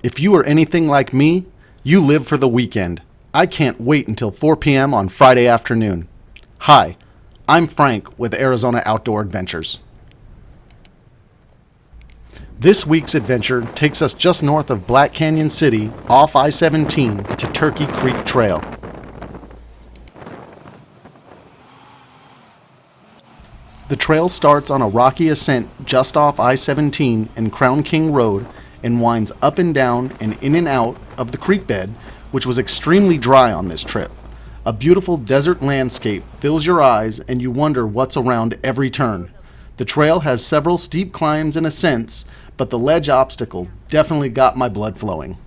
If you are anything like me, you live for the weekend. I can't wait until 4 p.m. on Friday afternoon. Hi, I'm Frank with Arizona Outdoor Adventures. This week's adventure takes us just north of Black Canyon City off I-17 to Turkey Creek Trail. The trail starts on a rocky ascent just off I-17 and Crown King Road and winds up and down and in and out of the creek bed, which was extremely dry on this trip. A beautiful desert landscape fills your eyes and you wonder what's around every turn. The trail has several steep climbs and ascents, but the ledge obstacle definitely got my blood flowing.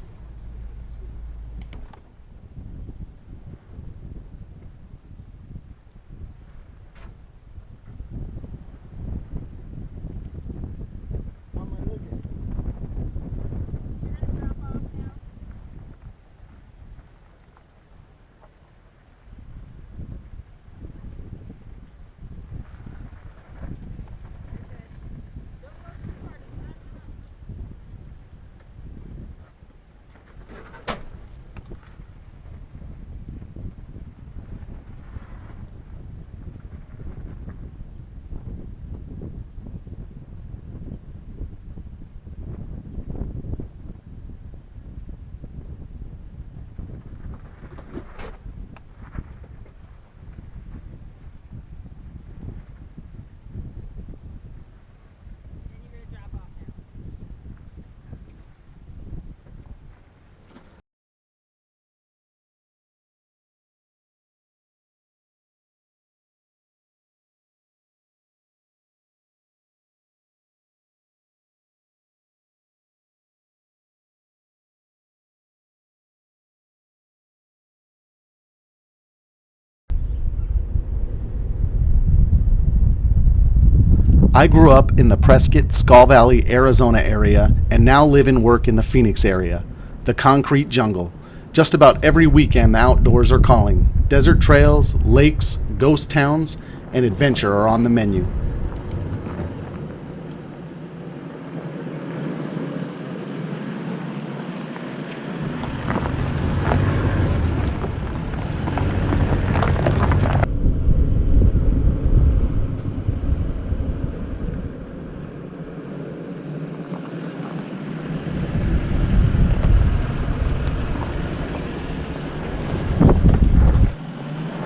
I grew up in the Prescott-Skull Valley, Arizona area and now live and work in the Phoenix area, the concrete jungle. Just about every weekend the outdoors are calling. Desert trails, lakes, ghost towns, and adventure are on the menu.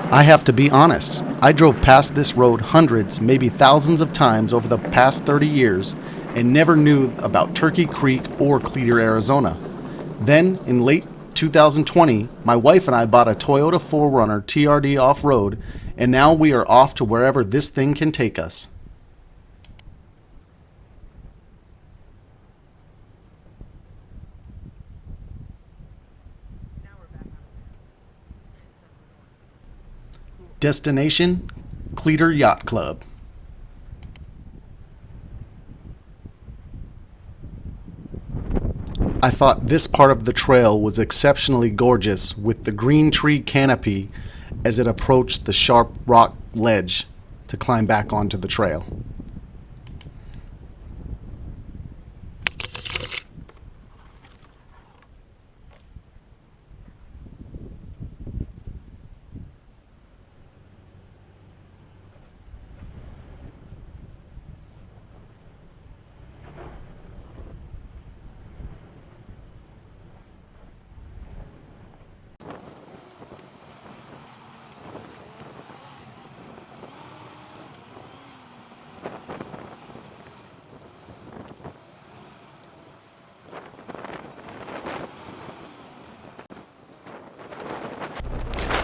I have to be honest, I drove past this road hundreds, maybe thousands of times over the past 30 years and never knew about Turkey Creek or Cleator, Arizona. Then, in late 2020, my wife and I bought a Toyota 4Runner TRD off-road, and now we are off to wherever this thing can take us. Destination, Cleator Yacht Club. I thought this part of the trail was exceptionally gorgeous with the green tree canopy as it approached the sharp rock ledge to climb back onto the trail.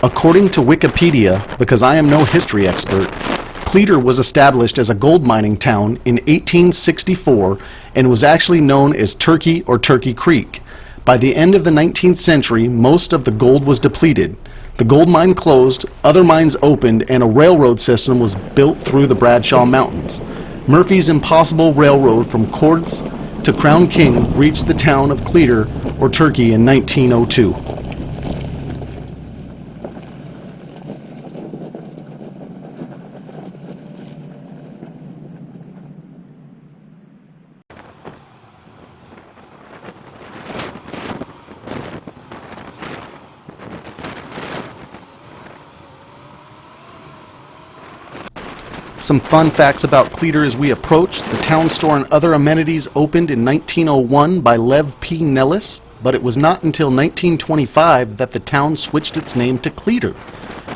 According to Wikipedia, because I am no history expert, Cleator was established as a gold mining town in 1864 and was actually known as Turkey or Turkey Creek. By the end of the 19th century, most of the gold was depleted. The gold mine closed, other mines opened, and a railroad system was built through the Bradshaw Mountains. Murphy's Impossible Railroad from Quartz to Crown King reached the town of Cleator or Turkey in 1902. Some fun facts about Cleator as we approach. The town store and other amenities opened in 1901 by Lev P. Nellis, but it was not until 1925 that the town switched its name to Cleator,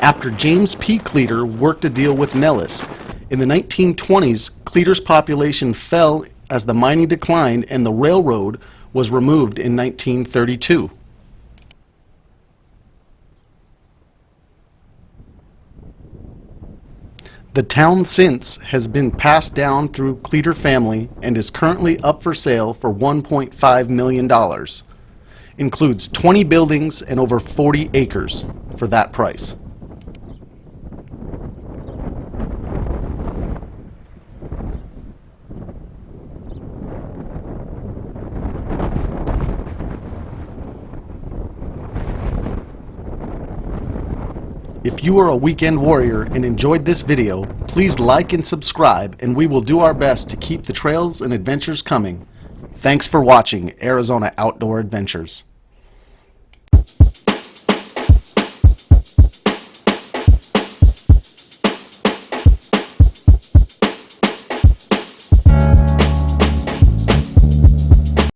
after James P. Cleator worked a deal with Nellis. In the 1920s, Cleator's population fell as the mining declined and the railroad was removed in 1932. The town since has been passed down through Cleator family and is currently up for sale for $1.5 million. Includes 20 buildings and over 40 acres for that price. If you are a weekend warrior and enjoyed this video, please like and subscribe, and we will do our best to keep the trails and adventures coming. Thanks for watching Arizona Outdoor Adventures.